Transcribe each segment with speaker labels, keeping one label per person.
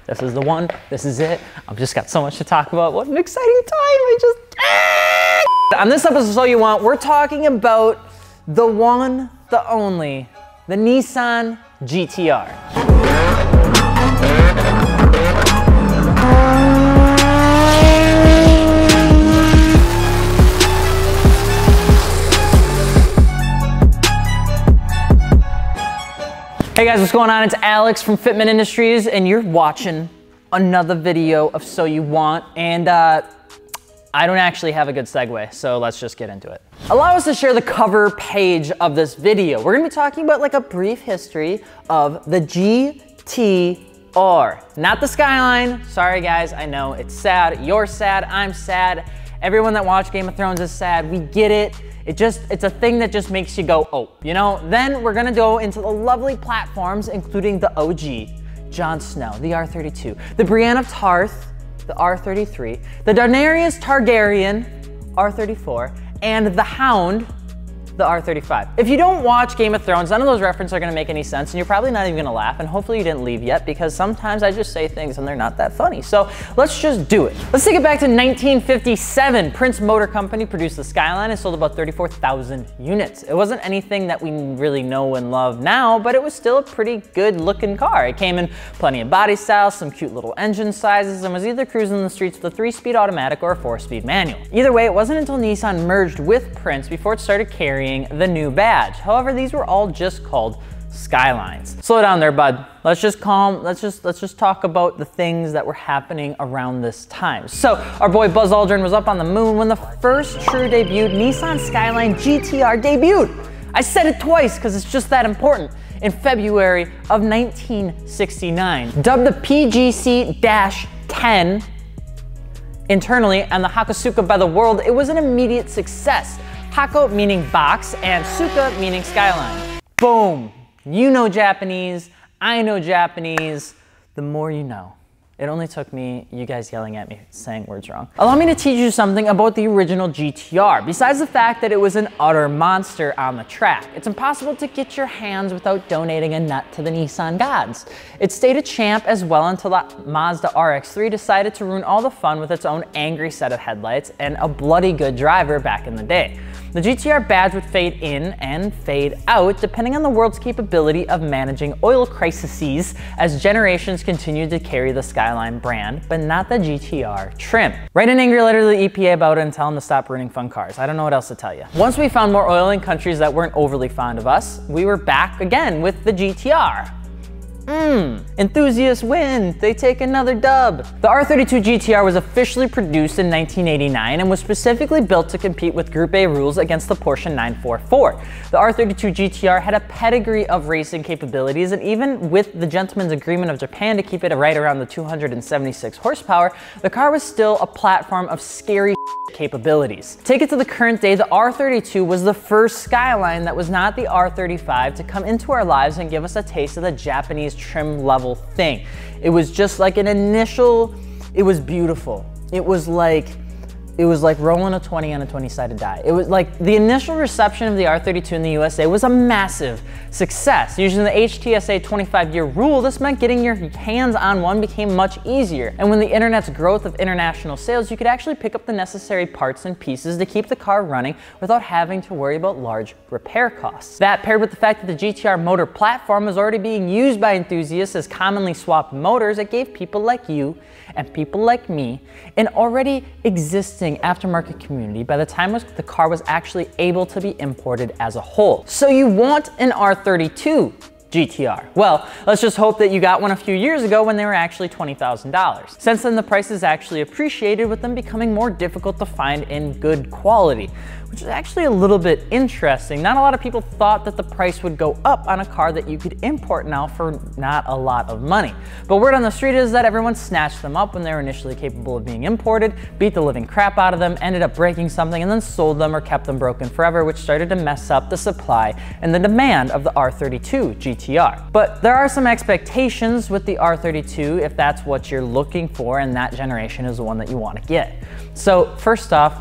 Speaker 1: This is the one, this is it. I've just got so much to talk about. What an exciting time, On this episode of So You Want, we're talking about the one, the only, the Nissan GT-R. Hey guys, what's going on? It's Alex from Fitment Industries, and you're watching another video of So You Want, and I don't actually have a good segue, so let's just get into it. Allow us to share the cover page of this video. We're gonna be talking about like a brief history of the GT-R, not the Skyline. Sorry guys, I know it's sad. You're sad, I'm sad. Everyone that watched Game of Thrones is sad. We get it. It's a thing that just makes you go, oh, you know? Then we're gonna go into the lovely platforms, including the OG, Jon Snow, the R32, the Brienne of Tarth, the R33, the Daenerys Targaryen, R34, and the Hound, the R35. If you don't watch Game of Thrones, none of those references are gonna make any sense, and you're probably not even gonna laugh, and hopefully you didn't leave yet, because sometimes I just say things and they're not that funny. So let's just do it. Let's take it back to 1957. Prince Motor Company produced the Skyline and sold about 34,000 units. It wasn't anything that we really know and love now, but it was still a pretty good looking car. It came in plenty of body styles, some cute little engine sizes, and was either cruising the streets with a 3-speed automatic or a 4-speed manual. Either way, it wasn't until Nissan merged with Prince before it started carrying the new badge. However, these were all just called Skylines. Slow down there, bud. Let's just talk about the things that were happening around this time. So our boy Buzz Aldrin was up on the moon when the first true debuted Nissan Skyline GT-R debuted. I said it twice because it's just that important. In February of 1969, dubbed the PGC-10 internally and the Hakosuka by the world, it was an immediate success. Hako meaning box and Suka meaning skyline. Boom. You know Japanese, I know Japanese, the more you know. It only took me, you guys yelling at me, saying words wrong. Allow me to teach you something about the original GT-R. Besides the fact that it was an utter monster on the track, it's impossible to get your hands without donating a nut to the Nissan gods. It stayed a champ as well until the Mazda RX-3 decided to ruin all the fun with its own angry set of headlights and a bloody good driver back in the day. The GT-R badge would fade in and fade out depending on the world's capability of managing oil crises as generations continued to carry the Skyline brand, but not the GT-R trim. Write an angry letter to the EPA about it and tell them to stop ruining fun cars. I don't know what else to tell you. Once we found more oil in countries that weren't overly fond of us, we were back again with the GT-R. Enthusiasts win, they take another dub. The R32 GT-R was officially produced in 1989 and was specifically built to compete with Group A rules against the Porsche 944. The R32 GT-R had a pedigree of racing capabilities, and even with the gentleman's agreement of Japan to keep it right around the 276 horsepower, the car was still a platform of scary capabilities. Take it to the current day, the R32 was the first Skyline that was not the R35 to come into our lives and give us a taste of the Japanese trim level thing. It was just like an initial, it was beautiful. It was like rolling a 20 on a 20-sided die. It was like the initial reception of the R32 in the USA was a massive success. Using the HTSA 25-year rule, this meant getting your hands on one became much easier. And when the internet's growth of international sales, you could actually pick up the necessary parts and pieces to keep the car running without having to worry about large repair costs. That paired with the fact that the GT-R motor platform was already being used by enthusiasts as commonly swapped motors, it gave people like you and people like me an already existing aftermarket community by the time the car was actually able to be imported as a whole. So you want an R32 GT-R? Well, let's just hope that you got one a few years ago when they were actually $20,000. Since then, the price has actually appreciated, with them becoming more difficult to find in good quality, which is actually a little bit interesting. Not a lot of people thought that the price would go up on a car that you could import now for not a lot of money. But word on the street is that everyone snatched them up when they were initially capable of being imported, beat the living crap out of them, ended up breaking something, and then sold them or kept them broken forever, which started to mess up the supply and the demand of the R32 GT-R. But there are some expectations with the R32 if that's what you're looking for and that generation is the one that you want to get. So first off,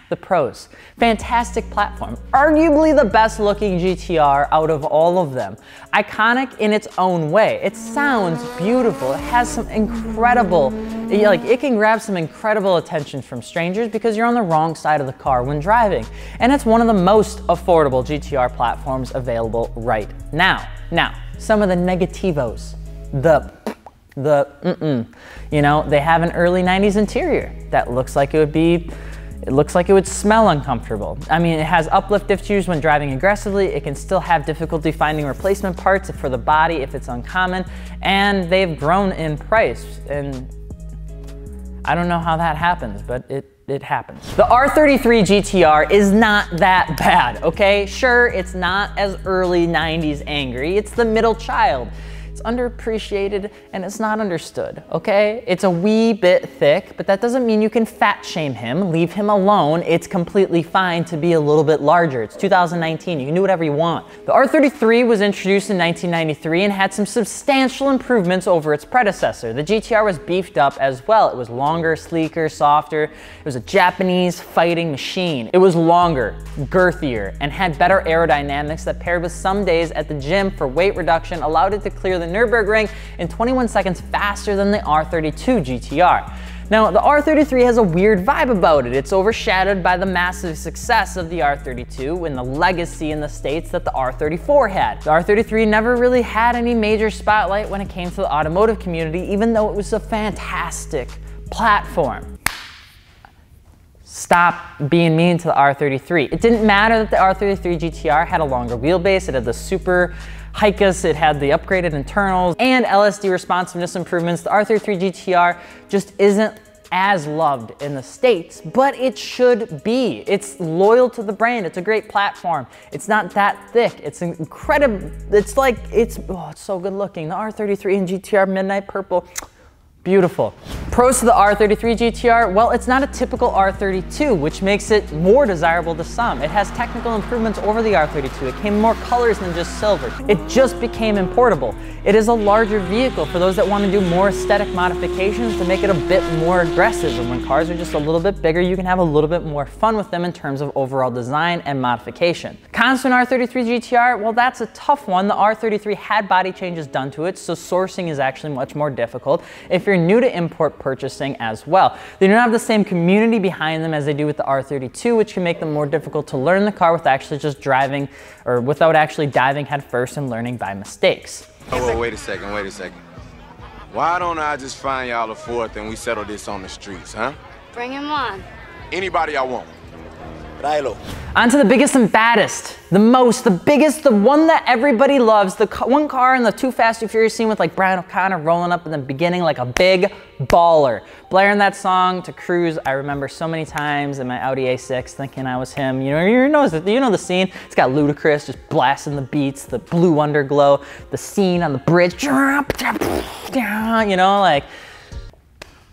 Speaker 1: the pros. Fantastic platform, arguably the best looking GT-R out of all of them. Iconic in its own way. It sounds beautiful. It has some incredible, it can grab some incredible attention from strangers because you're on the wrong side of the car when driving. And it's one of the most affordable GT-R platforms available right now. Now, some of the negativos, they have an early 90s interior that looks like it would smell uncomfortable. I mean, it has uplift diffusers when driving aggressively. It can still have difficulty finding replacement parts for the body if it's uncommon, and they've grown in price. And I don't know how that happens, but it happens. The R33 GT-R is not that bad, okay? Sure, it's not as early 90s angry. It's the middle child. It's underappreciated and it's not understood, okay? It's a wee bit thick, but that doesn't mean you can fat shame him, leave him alone. It's completely fine to be a little bit larger. It's 2019, you can do whatever you want. The R33 was introduced in 1993 and had some substantial improvements over its predecessor. The GT-R was beefed up as well. It was longer, sleeker, softer. It was a Japanese fighting machine. It was longer, girthier, and had better aerodynamics that paired with some days at the gym for weight reduction allowed it to clear the Nürburgring in 21 seconds faster than the R32 GT-R. Now, the R33 has a weird vibe about it. It's overshadowed by the massive success of the R32 and the legacy in the States that the R34 had. The R33 never really had any major spotlight when it came to the automotive community, even though it was a fantastic platform. Stop being mean to the R33. It didn't matter that the R33 GT-R had a longer wheelbase, it had the super Hikas, it had the upgraded internals and LSD responsiveness improvements. The R33 GT-R just isn't as loved in the States, but it should be. It's loyal to the brand. It's a great platform. It's not that thick. It's incredible. It's so good looking. The R33 and GT-R Midnight Purple, beautiful. Pros to the R33 GT-R, well, it's not a typical R32, which makes it more desirable to some. It has technical improvements over the R32. It came in more colors than just silver. It just became importable. It is a larger vehicle for those that want to do more aesthetic modifications to make it a bit more aggressive. And when cars are just a little bit bigger, you can have a little bit more fun with them in terms of overall design and modification. Cons to an R33 GT-R, well, that's a tough one. The R33 had body changes done to it, so sourcing is actually much more difficult if you're new to import purchasing as well. They don't have the same community behind them as they do with the R32, which can make them more difficult to learn the car with actually just driving or without actually diving headfirst and learning by mistakes.
Speaker 2: Oh, wait a second. Why don't I just find y'all a fourth and we settle this on the streets, huh?
Speaker 3: Bring him on.
Speaker 2: Anybody I want. Rilo.
Speaker 1: On to the biggest and baddest, the biggest, the one that everybody loves, the one car in the Too Fast, Too Furious scene with like Brian O'Connor rolling up in the beginning like a big baller. Blaring that song to cruise, I remember so many times in my Audi A6 thinking I was him. You know the scene? It's got Ludacris just blasting the beats, the blue underglow, the scene on the bridge, like,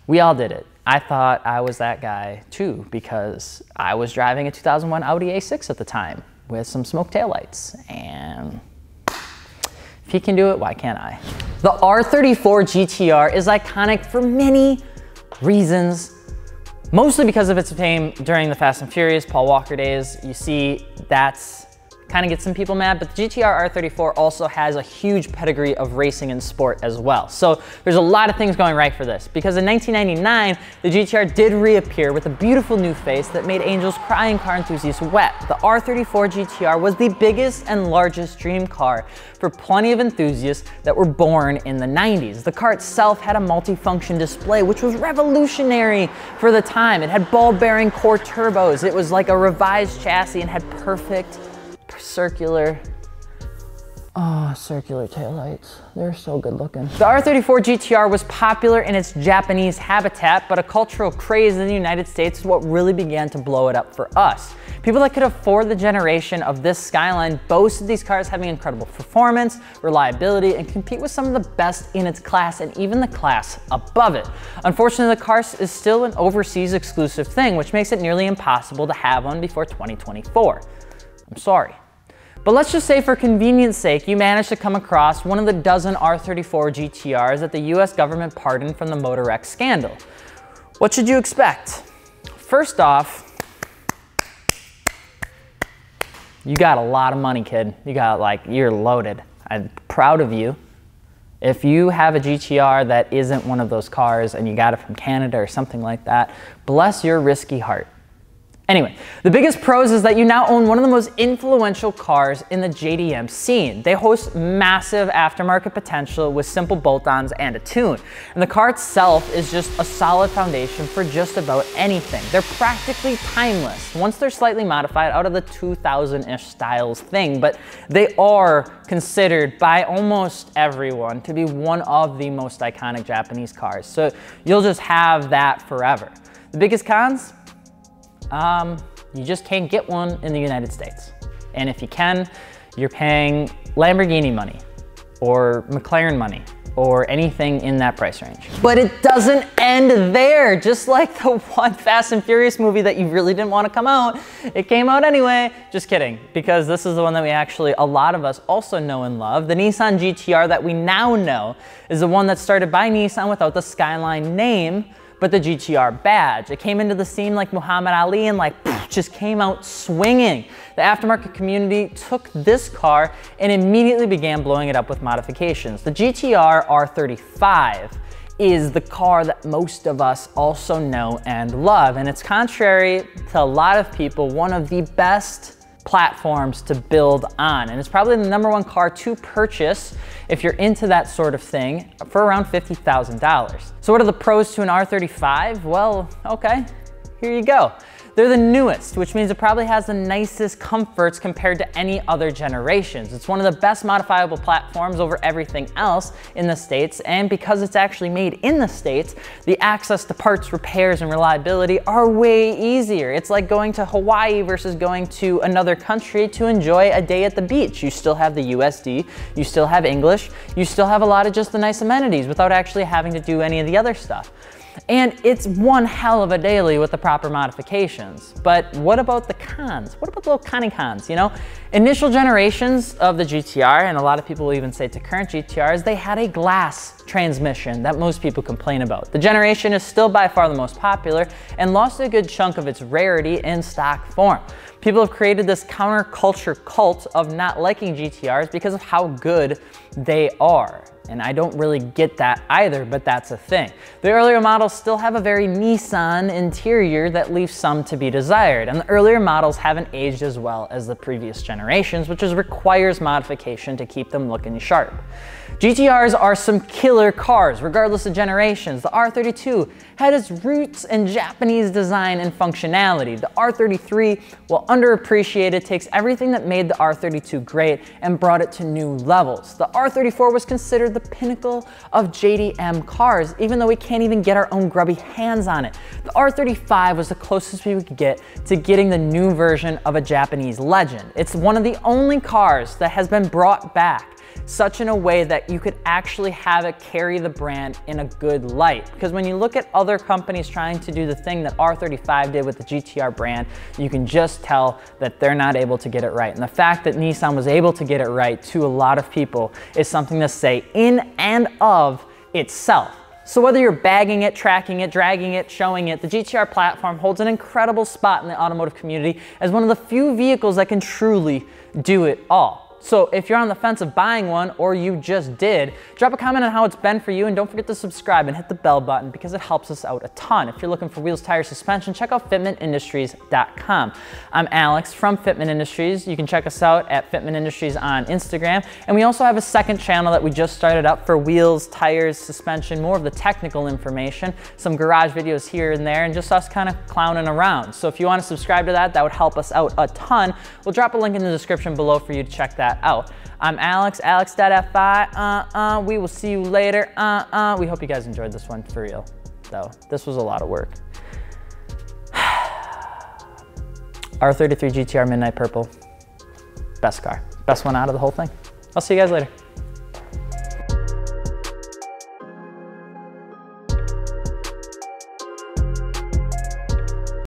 Speaker 1: we all did it. I thought I was that guy too because I was driving a 2001 Audi A6 at the time with some smoke taillights, and if he can do it, why can't I? The R34 GT-R is iconic for many reasons, mostly because of its fame during the Fast and Furious, Paul Walker days. You see, that's kind of gets some people mad, but the GT-R R34 also has a huge pedigree of racing and sport as well. So there's a lot of things going right for this, because in 1999, the GT-R did reappear with a beautiful new face that made angels cry and car enthusiasts wet. The R34 GT-R was the biggest and largest dream car for plenty of enthusiasts that were born in the 90s. The car itself had a multi-function display, which was revolutionary for the time. It had ball-bearing core turbos. It was like a revised chassis and had perfect circular taillights. They're so good looking. The R34 GT-R was popular in its Japanese habitat, but a cultural craze in the United States is what really began to blow it up for us. People that could afford the generation of this Skyline boasted these cars having incredible performance, reliability, and compete with some of the best in its class and even the class above it. Unfortunately, the car is still an overseas exclusive thing, which makes it nearly impossible to have one before 2024. I'm sorry. But let's just say for convenience sake, you managed to come across one of the dozen R34 GT-Rs that the US government pardoned from the Motor X scandal. What should you expect? First off, you got a lot of money, kid. You got you're loaded. I'm proud of you. If you have a GT-R that isn't one of those cars and you got it from Canada or something like that, bless your risky heart. Anyway, the biggest pros is that you now own one of the most influential cars in the JDM scene. They host massive aftermarket potential with simple bolt-ons and a tune. And the car itself is just a solid foundation for just about anything. They're practically timeless once they're slightly modified out of the 2000-ish styles thing, but they are considered by almost everyone to be one of the most iconic Japanese cars. So you'll just have that forever. The biggest cons? You just can't get one in the United States. And if you can, you're paying Lamborghini money or McLaren money or anything in that price range. But it doesn't end there. Just like the one Fast and Furious movie that you really didn't want to come out, it came out anyway. Just kidding, because this is the one that we actually, a lot of us also know and love. The Nissan GT-R that we now know is the one that started by Nissan without the Skyline name, but the GT-R badge. It came into the scene like Muhammad Ali and just came out swinging. The aftermarket community took this car and immediately began blowing it up with modifications. The GT-R R35 is the car that most of us also know and love, and it's contrary to a lot of people, one of the best platforms to build on. And it's probably the #1 car to purchase if you're into that sort of thing for around $50,000. So what are the pros to an R35? Well, okay, here you go. They're the newest, which means it probably has the nicest comforts compared to any other generations. It's one of the best modifiable platforms over everything else in the States, and because it's actually made in the States, the access to parts, repairs, and reliability are way easier. It's like going to Hawaii versus going to another country to enjoy a day at the beach. You still have the USD, you still have English, you still have a lot of just the nice amenities without actually having to do any of the other stuff. And it's one hell of a daily with the proper modifications. But what about the cons? What about the little cons, you know? Initial generations of the GT-R, and a lot of people will even say to current GT-Rs, they had a glass transmission that most people complain about. The generation is still by far the most popular and lost a good chunk of its rarity in stock form. People have created this counterculture cult of not liking GT-Rs because of how good they are. And I don't really get that either, but that's a thing. The earlier models still have a very Nissan interior that leaves some to be desired, and the earlier models haven't aged as well as the previous generations, which requires modification to keep them looking sharp. GT-Rs are some killer cars, regardless of generations. The R32 had its roots in Japanese design and functionality. The R33, while underappreciated, takes everything that made the R32 great and brought it to new levels. The R34 was considered the pinnacle of JDM cars, even though we can't even get our own grubby hands on it. The R35 was the closest we could get to getting the new version of a Japanese legend. It's one of the only cars that has been brought back such in a way that you could actually have it carry the brand in a good light. Because when you look at other companies trying to do the thing that R35 did with the GT-R brand, you can just tell that they're not able to get it right. And the fact that Nissan was able to get it right to a lot of people is something to say in and of itself. So whether you're bagging it, tracking it, dragging it, showing it, the GT-R platform holds an incredible spot in the automotive community as one of the few vehicles that can truly do it all. So if you're on the fence of buying one, or you just did, drop a comment on how it's been for you, and don't forget to subscribe and hit the bell button because it helps us out a ton. If you're looking for wheels, tires, suspension, check out fitmentindustries.com. I'm Alex from Fitment Industries. You can check us out at Fitment Industries on Instagram. And we also have a second channel that we just started up for wheels, tires, suspension, more of the technical information, some garage videos here and there, and just us kind of clowning around. So if you want to subscribe to that, that would help us out a ton. We'll drop a link in the description below for you to check that out. I'm Alex, alex.fi. We will see you later. We hope you guys enjoyed this one for real, though. This was a lot of work. R33 GT-R Midnight Purple. Best car. Best one out of the whole thing. I'll see you guys later.